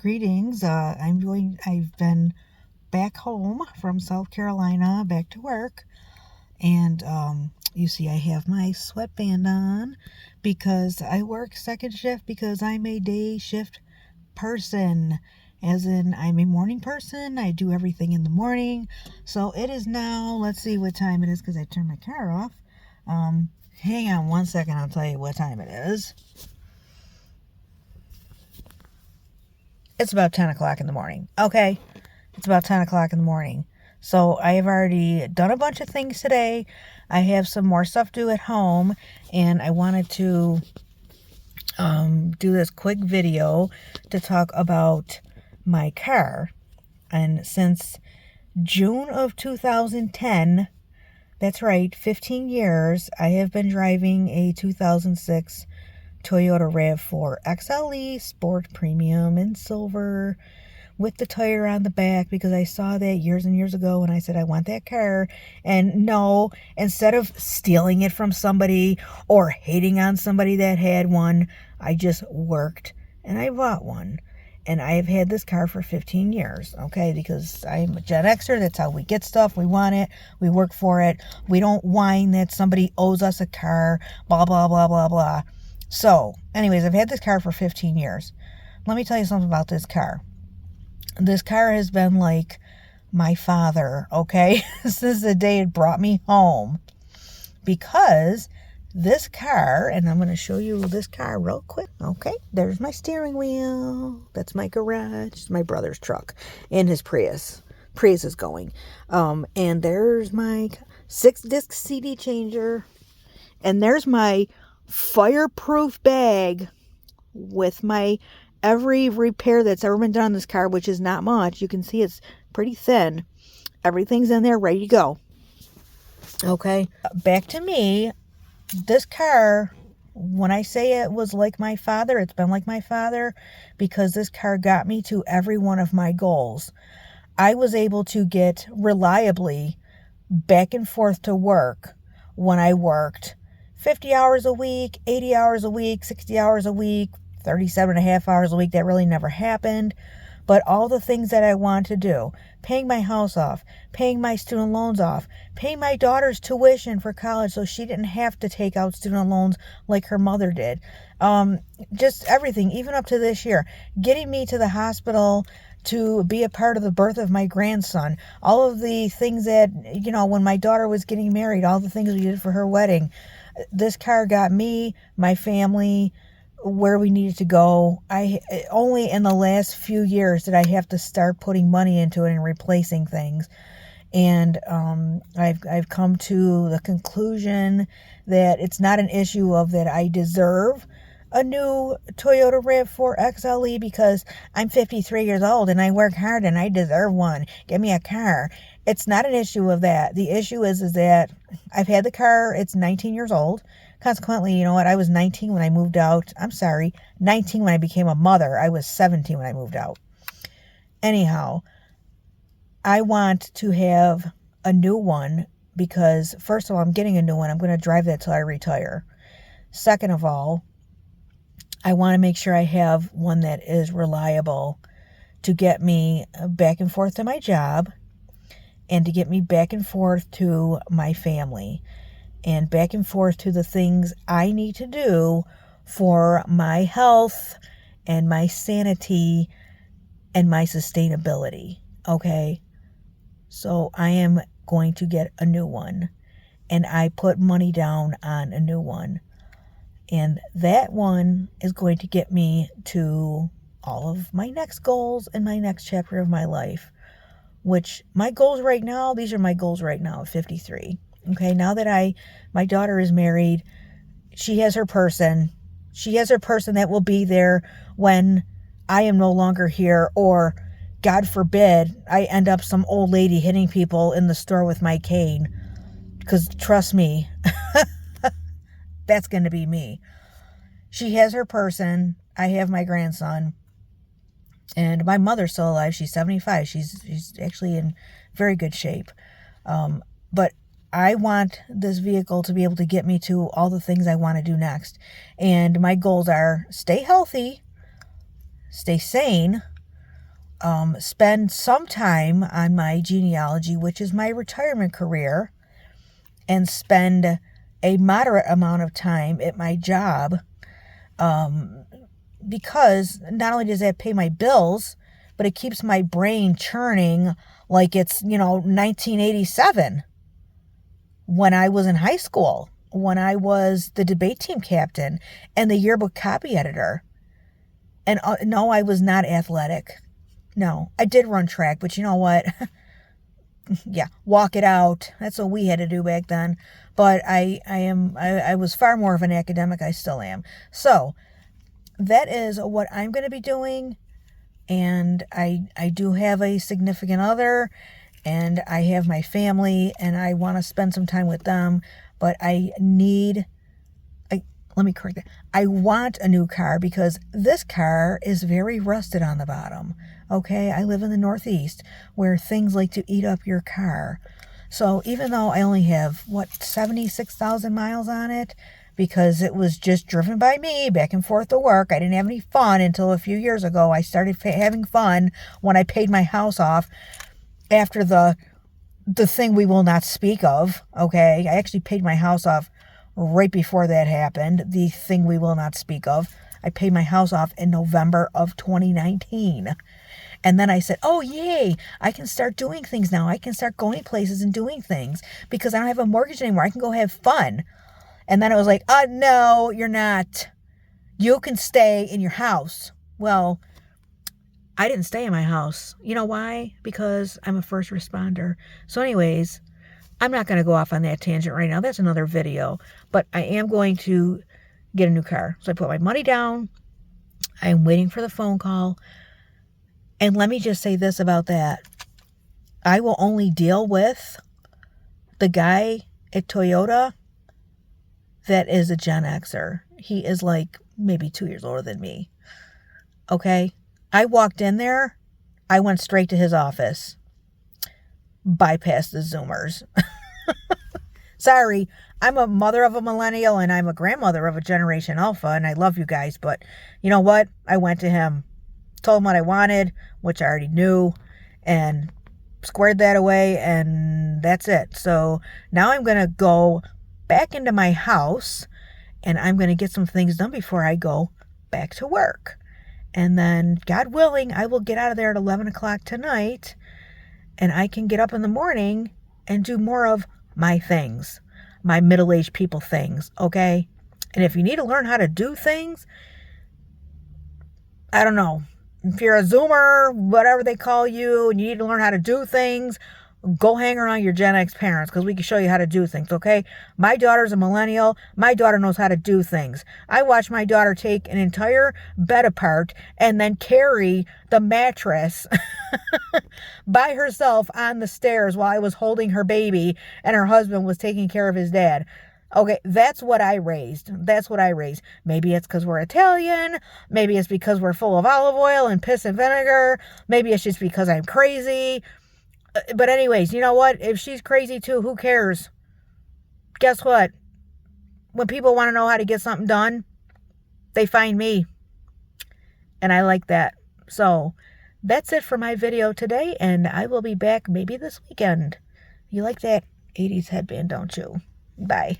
Greetings. I've been back home from South Carolina, back to work. And you see I have my sweatband on because I work second shift because I'm a day shift person. As in, I'm a morning person. I do everything in the morning. So it is now, let's see what time it is because I turned my car off. Hang on one second, I'll tell you what time it is. It's about 10 o'clock in the morning. Okay, it's about 10 o'clock in the morning. So I have already done a bunch of things today. I have some more stuff to do at home, and I wanted to do this quick video to talk about my car. And since June of 2010, that's right, 15 years, I have been driving a 2006 Toyota RAV4 XLE Sport Premium in silver with the tire on the back because I saw that years and years ago and I said I want that car. And no, instead of stealing it from somebody or hating on somebody that had one, I just worked and I bought one. And I have had this car for 15 years, okay, because I'm a Gen Xer. That's how we get stuff. We want it. We work for it. We don't whine that somebody owes us a car, blah, blah, blah, blah, blah. So, anyways, I've had this car for 15 years. Let me tell you something about this car. This car has been like my father, okay, since the day it brought me home. Because this car, and I'm going to show you this car real quick. Okay, there's my steering wheel. That's my garage. It's my brother's truck and his Prius. Prius is going. And there's my 6-disc CD changer. And there's my fireproof bag with my every repair that's ever been done on this car, which is not much. You can see it's pretty thin. Everything's in there ready to go. Okay, back to me. This car, when I say it was like my father, it's been like my father because this car got me to every one of my goals. I was able to get reliably back and forth to work when I worked 50 hours a week, 80 hours a week, 60 hours a week, 37 and a half hours a week. That really never happened. But all the things that I want to do, paying my house off, paying my student loans off, paying my daughter's tuition for college so she didn't have to take out student loans like her mother did. Just everything, even up to this year, getting me to the hospital to be a part of the birth of my grandson. All of the things that, you know, when my daughter was getting married, all the things we did for her wedding. This car got me, my family, where we needed to go. I only in the last few years did I have to start putting money into it and replacing things. And I've come to the conclusion that it's not an issue of that I deserve a new Toyota RAV4 XLE because I'm 53 years old and I work hard and I deserve one. Give me a car. It's not an issue of that. The issue is that I've had the car. It's 19 years old. Consequently, you know what? I was 19 when I moved out. I'm sorry, 19 when I became a mother. I was 17 when I moved out. Anyhow, I want to have a new one because, first of all, I'm getting a new one. I'm going to drive that till I retire. Second of all, I want to make sure I have one that is reliable to get me back and forth to my job and to get me back and forth to my family and back and forth to the things I need to do for my health and my sanity and my sustainability, okay? So I am going to get a new one, and I put money down on a new one. And that one is going to get me to all of my next goals and my next chapter of my life, which my goals right now, these are my goals right now at 53. Okay, now that my daughter is married, she has her person. She has her person that will be there when I am no longer here, or God forbid, I end up some old lady hitting people in the store with my cane. Because trust me, that's going to be me. She has her person. I have my grandson. And my mother's still alive. She's 75. She's actually in very good shape. But I want this vehicle to be able to get me to all the things I want to do next. And my goals are stay healthy, stay sane, spend some time on my genealogy, which is my retirement career, and spend a moderate amount of time at my job, because not only does that pay my bills, but it keeps my brain churning like it's, 1987 when I was in high school, when I was the debate team captain and the yearbook copy editor. And no, I was not athletic. No, I did run track, but you know what? Yeah, walk it out. That's what we had to do back then. But I was far more of an academic. I still am. So that is what I'm going to be doing. And I do have a significant other, and I have my family, and I want to spend some time with them. But let me correct that. I want a new car because this car is very rusted on the bottom. Okay, I live in the Northeast where things like to eat up your car. So even though I only have, 76,000 miles on it, because it was just driven by me back and forth to work, I didn't have any fun until a few years ago. I started having fun when I paid my house off after the thing we will not speak of. Okay, I actually paid my house off right before that happened, the thing we will not speak of. I paid my house off in November of 2019. And then I said, oh, yay, I can start doing things now. I can start going places and doing things because I don't have a mortgage anymore. I can go have fun. And then it was like, no, you're not. You can stay in your house. Well, I didn't stay in my house. You know why? Because I'm a first responder. So anyways, I'm not going to go off on that tangent right now. That's another video. But I am going to get a new car. So I put my money down. I'm waiting for the phone call. And let me just say this about that. I will only deal with the guy at Toyota that is a Gen Xer. He is like maybe 2 years older than me. Okay? I walked in there. I went straight to his office. Bypassed the Zoomers. Sorry, I'm a mother of a millennial and I'm a grandmother of a Generation Alpha, and I love you guys, but you know what? I went to him, told him what I wanted, which I already knew, and squared that away, and that's it. So now I'm going to go back into my house, and I'm going to get some things done before I go back to work. And then, God willing, I will get out of there at 11 o'clock tonight, and I can get up in the morning and do more of my things, my middle-aged people things, okay? And if you need to learn how to do things, I don't know, if you're a Zoomer, whatever they call you, and you need to learn how to do things, go hang around your Gen X parents because we can show you how to do things, okay? My daughter's a millennial. My daughter knows how to do things. I watched my daughter take an entire bed apart and then carry the mattress by herself on the stairs while I was holding her baby and her husband was taking care of his dad. Okay, that's what I raised. That's what I raised. Maybe it's because we're Italian. Maybe it's because we're full of olive oil and piss and vinegar. Maybe it's just because I'm crazy. But anyways, you know what? If she's crazy too, who cares? Guess what? When people want to know how to get something done, they find me. And I like that. So that's it for my video today. And I will be back maybe this weekend. You like that 80s headband, don't you? Bye.